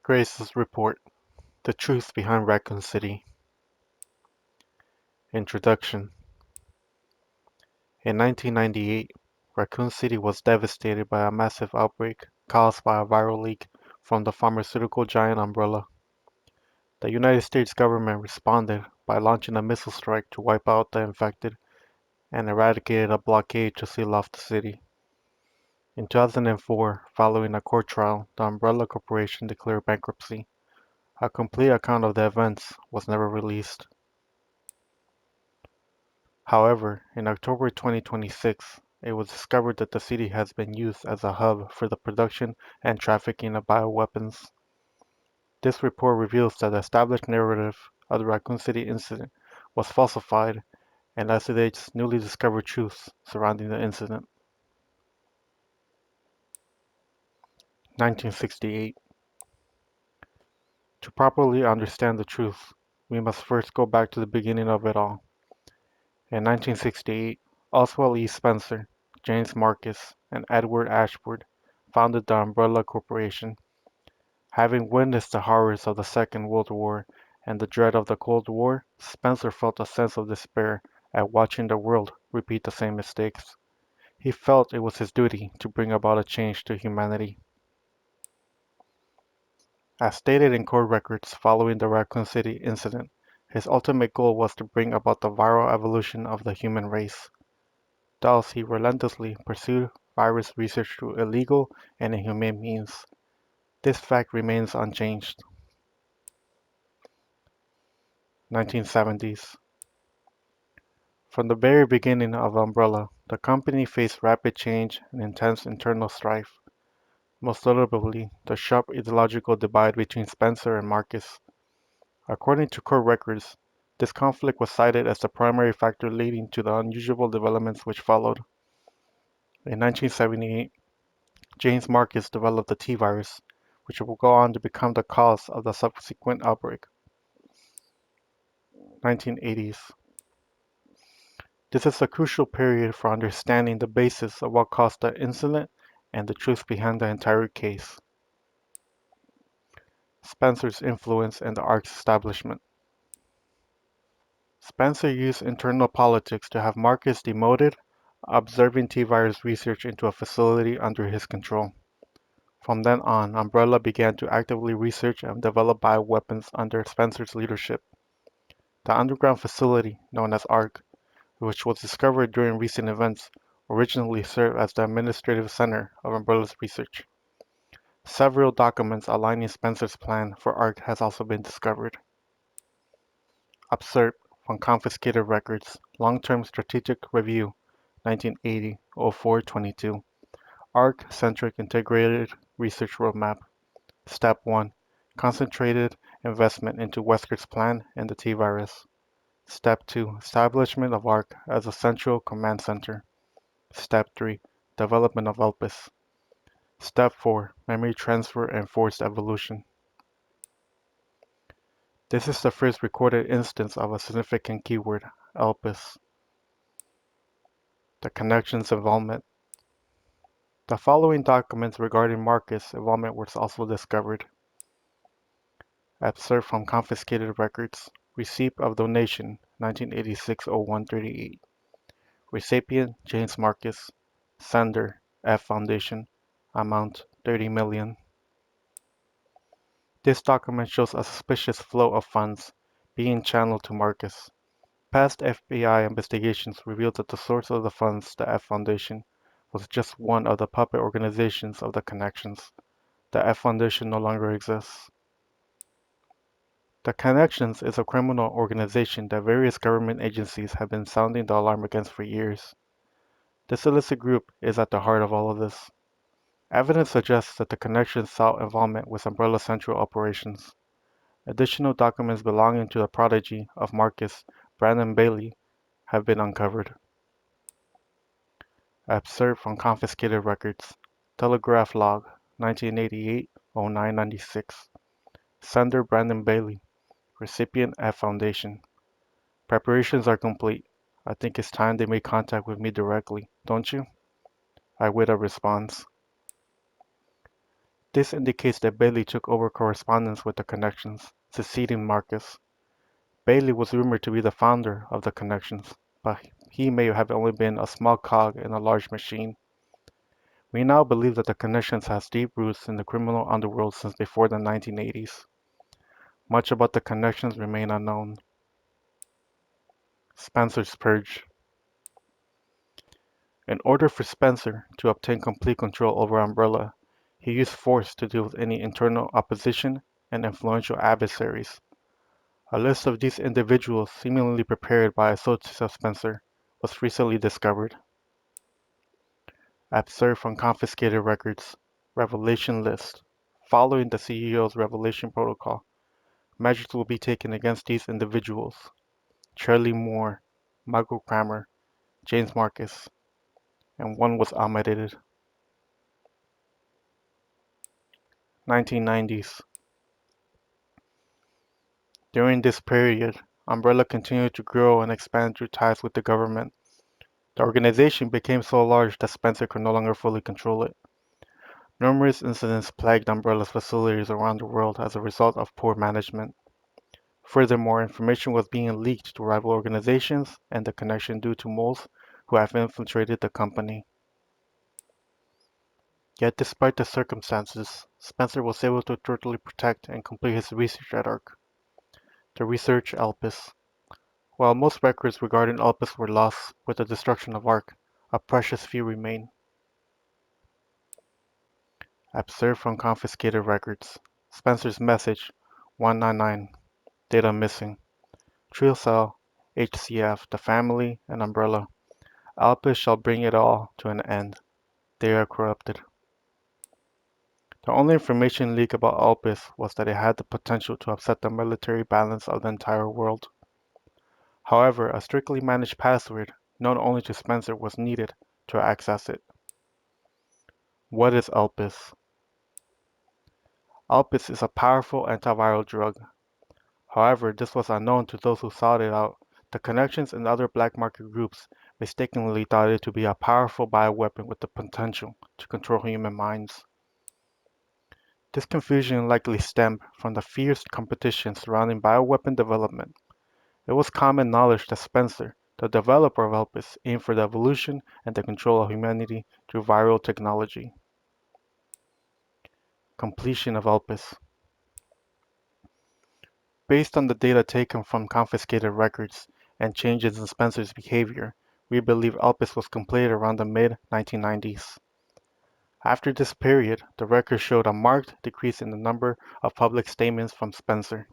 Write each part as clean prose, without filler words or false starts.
Grace's report, The Truth Behind Raccoon City. Introduction. In 1998, Raccoon City was devastated by a massive outbreak caused by a viral leak from the pharmaceutical giant Umbrella. The United States government responded by launching a missile strike to wipe out the infected and eradicated a blockade to seal off the city. In 2004, following a court trial, the Umbrella Corporation declared bankruptcy. A complete account of the events was never released. However, in October 2026, it was discovered that the city has been used as a hub for the production and trafficking of bioweapons. This report reveals that the established narrative of the Raccoon City incident was falsified and elucidates newly discovered truths surrounding the incident. 1968. To properly understand the truth, we must first go back to the beginning of it all. In 1968, Oswald E. Spencer, James Marcus, and Edward Ashford founded the Umbrella Corporation. Having witnessed the horrors of the Second World War and the dread of the Cold War, Spencer felt a sense of despair at watching the world repeat the same mistakes. He felt it was his duty to bring about a change to humanity. As stated in court records following the Raccoon City incident, his ultimate goal was to bring about the viral evolution of the human race. Thus, he relentlessly pursued virus research through illegal and inhumane means. This fact remains unchanged. 1970s. From the very beginning of Umbrella, the company faced rapid change and intense internal strife, most notably the sharp ideological divide between Spencer and Marcus. According to court records, this conflict was cited as the primary factor leading to the unusual developments which followed. In 1978, James Marcus developed the T virus, which would go on to become the cause of the subsequent outbreak. 1980s. This is a crucial period for understanding the basis of what caused the incident and the truth behind the entire case. Spencer's influence in the ARC's establishment. Spencer used internal politics to have Marcus demoted, observing T-virus research into a facility under his control. From then on, Umbrella began to actively research and develop bioweapons under Spencer's leadership. The underground facility, known as ARC, which was discovered during recent events, originally served as the administrative center of Umbrella's research. Several documents outlining Spencer's plan for ARC has also been discovered. Excerpt from confiscated records, Long-Term Strategic Review, 1980-04-22. ARC-Centric Integrated Research Roadmap. Step 1. Concentrated investment into Wesker's plan and the T-virus. Step 2. Establishment of ARC as a central command center. Step 3. Development of ELPIS. Step 4. Memory transfer and forced evolution. This is the first recorded instance of a significant keyword, ELPIS. The connections involvement. The following documents regarding Marcus' involvement were also discovered. Excerpt from confiscated records. Receipt of donation, 1986-01-38. Recipient, James Marcus. Sender, F Foundation. Amount, 30 million. This document shows a suspicious flow of funds being channeled to Marcus. Past FBI investigations revealed that the source of the funds, the F Foundation, was just one of the puppet organizations of the connections. The F Foundation no longer exists. The Connections is a criminal organization that various government agencies have been sounding the alarm against for years. This illicit group is at the heart of all of this. Evidence suggests that the Connections sought involvement with Umbrella Central operations. Additional documents belonging to the prodigy of Marcus, Brandon Bailey, have been uncovered. Excerpt from confiscated records. Telegraph log, 1988-09-96. Sender Brandon Bailey. Recipient F Foundation. Preparations are complete. I think it's time they make contact with me directly, don't you? I wait a response. This indicates that Bailey took over correspondence with the Connections, succeeding Marcus. Bailey was rumored to be the founder of the Connections, but he may have only been a small cog in a large machine. We now believe that the Connections has deep roots in the criminal underworld since before the 1980s. Much about the Connections remain unknown. Spencer's Purge. In order for Spencer to obtain complete control over Umbrella, he used force to deal with any internal opposition and influential adversaries. A list of these individuals, seemingly prepared by associates of Spencer, was recently discovered. Absurd from confiscated records. Revelation list. Following the CEO's revelation protocol, measures will be taken against these individuals: Charlie Moore, Michael Kramer, James Marcus, and one was omitted. 1990s. During this period, Umbrella continued to grow and expand through ties with the government. The organization became so large that Spencer could no longer fully control it. Numerous incidents plagued Umbrella's facilities around the world as a result of poor management. Furthermore, information was being leaked to rival organizations and the connection due to moles who have infiltrated the company. Yet despite the circumstances, Spencer was able to thoroughly protect and complete his research at ARC. The research Elpis. While most records regarding Elpis were lost with the destruction of ARC, a precious few remain. Absurd from confiscated records. Spencer's message 199. Data missing. Trio Cell, HCF, the family, and Umbrella. Elpis shall bring it all to an end. They are corrupted. The only information leaked about Elpis was that it had the potential to upset the military balance of the entire world. However, a strictly managed password, known only to Spencer, was needed to access it. What is Elpis? Elpis is a powerful antiviral drug. However, this was unknown to those who sought it out. The Connections and other black market groups mistakenly thought it to be a powerful bioweapon with the potential to control human minds. This confusion likely stemmed from the fierce competition surrounding bioweapon development. It was common knowledge that Spencer, the developer of Elpis, aimed for the evolution and the control of humanity through viral technology. Completion of Elpis. Based on the data taken from confiscated records and changes in Spencer's behavior, we believe Elpis was completed around the mid-1990s. After this period, the records showed a marked decrease in the number of public statements from Spencer.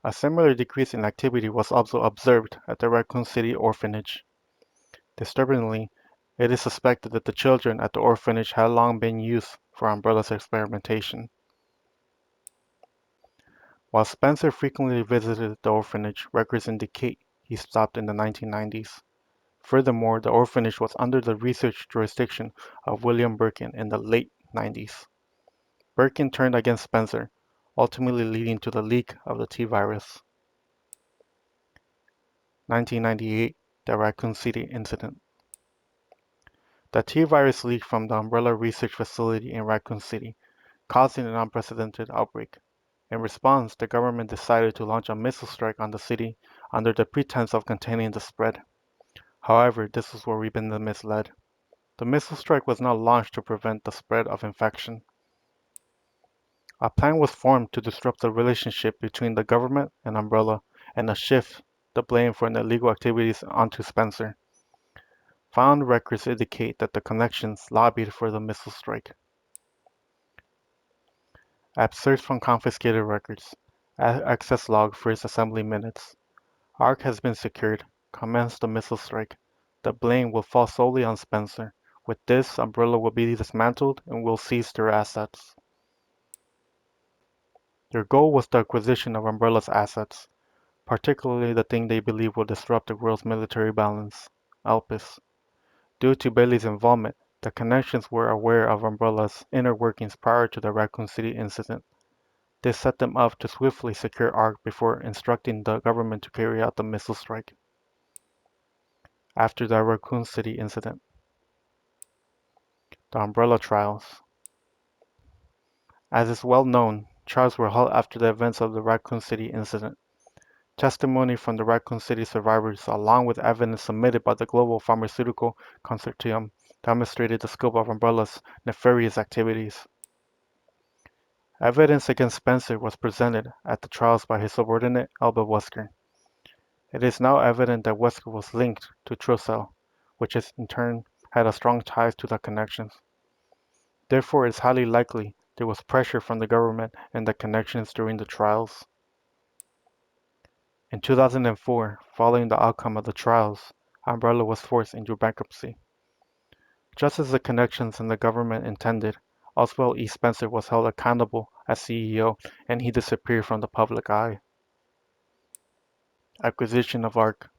A similar decrease in activity was also observed at the Raccoon City orphanage. Disturbingly, it is suspected that the children at the orphanage had long been used for Umbrella's experimentation. While Spencer frequently visited the orphanage, records indicate he stopped in the 1990s. Furthermore, the orphanage was under the research jurisdiction of William Birkin in the late 90s. Birkin turned against Spencer, ultimately leading to the leak of the T-virus. 1998, the Raccoon City incident. The T-virus leaked from the Umbrella Research Facility in Raccoon City, causing an unprecedented outbreak. In response, the government decided to launch a missile strike on the city under the pretense of containing the spread. However, this was where we've been misled. The missile strike was not launched to prevent the spread of infection. A plan was formed to disrupt the relationship between the government and Umbrella and to shift the blame for the illegal activities onto Spencer. Found records indicate that the Connections lobbied for the missile strike. Absurd from confiscated records. Access log first assembly minutes. ARC has been secured. Commence the missile strike. The blame will fall solely on Spencer. With this, Umbrella will be dismantled and will seize their assets. Their goal was the acquisition of Umbrella's assets, particularly the thing they believe will disrupt the world's military balance, Elpis. Due to Bailey's involvement, the Connections were aware of Umbrella's inner workings prior to the Raccoon City incident. This set them up to swiftly secure ARC before instructing the government to carry out the missile strike. After the Raccoon City incident, the Umbrella trials. As is well known, trials were held after the events of the Raccoon City incident. Testimony from the Raccoon City survivors, along with evidence submitted by the Global Pharmaceutical Consortium, demonstrated the scope of Umbrella's nefarious activities. Evidence against Spencer was presented at the trials by his subordinate, Albert Wesker. It is now evident that Wesker was linked to Trussell, which in turn had a strong ties to the connections. Therefore, it is highly likely there was pressure from the government and the connections during the trials. In 2004, following the outcome of the trials, Umbrella was forced into bankruptcy. Just as the connections and the government intended, Oswald E. Spencer was held accountable as CEO and he disappeared from the public eye. Acquisition of ARC.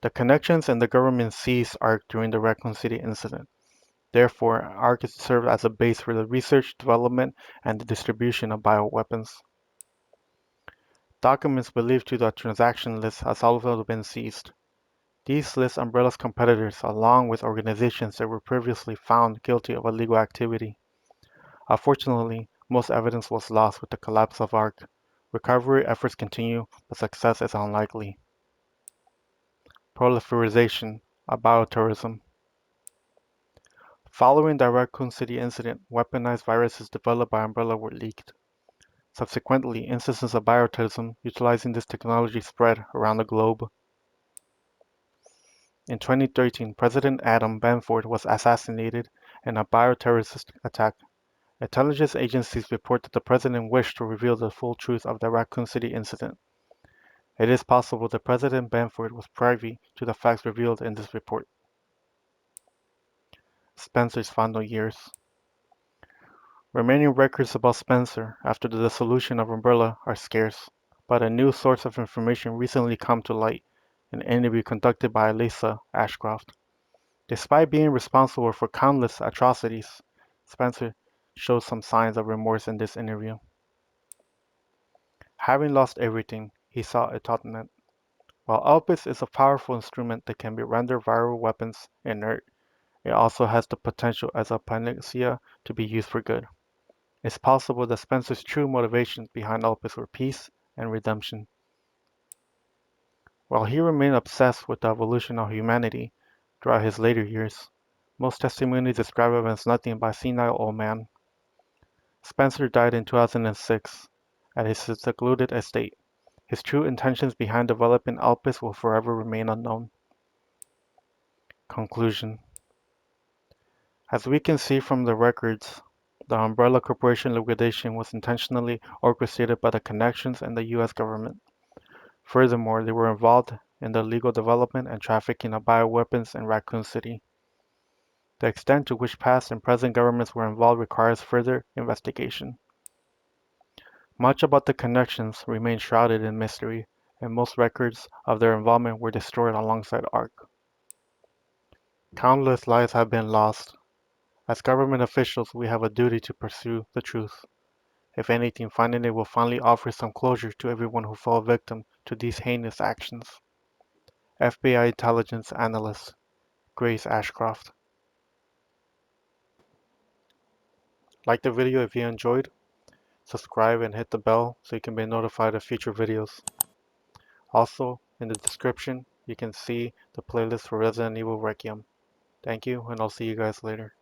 The connections and the government seized ARC during the Raccoon City incident. Therefore, ARC served as a base for the research, development, and the distribution of bioweapons. Documents believed to the transaction list has also been seized. These list Umbrella's competitors along with organizations that were previously found guilty of illegal activity. Unfortunately, most evidence was lost with the collapse of ARC. Recovery efforts continue, but success is unlikely. Proliferation of bioterrorism. Following the Raccoon City incident, weaponized viruses developed by Umbrella were leaked. Subsequently, instances of bioterrorism utilizing this technology spread around the globe. In 2013, President Adam Benford was assassinated in a bioterrorist attack. Intelligence agencies report that the president wished to reveal the full truth of the Raccoon City incident. It is possible that President Benford was privy to the facts revealed in this report. Spencer's final years. Remaining records about Spencer after the dissolution of Umbrella are scarce, but a new source of information recently come to light, an interview conducted by Lisa Ashcroft. Despite being responsible for countless atrocities, Spencer shows some signs of remorse in this interview. Having lost everything, he sought atonement. While Elpis is a powerful instrument that can render viral weapons inert, it also has the potential as a panacea to be used for good. It's possible that Spencer's true motivations behind Elpis were peace and redemption. While he remained obsessed with the evolution of humanity throughout his later years, most testimonies describe him as nothing but a senile old man. Spencer died in 2006 at his secluded estate. His true intentions behind developing Elpis will forever remain unknown. Conclusion. As we can see from the records, the Umbrella Corporation liquidation was intentionally orchestrated by the connections and the U.S. government. Furthermore, they were involved in the illegal development and trafficking of bioweapons in Raccoon City. The extent to which past and present governments were involved requires further investigation. Much about the connections remains shrouded in mystery, and most records of their involvement were destroyed alongside ARC. Countless lives have been lost. As government officials, we have a duty to pursue the truth. If anything, finding it will finally offer some closure to everyone who fell victim to these heinous actions. FBI Intelligence Analyst Grace Ashcroft. Like the video if you enjoyed, subscribe and hit the bell so you can be notified of future videos. Also, in the description, you can see the playlist for Resident Evil Requiem. Thank you, and I'll see you guys later.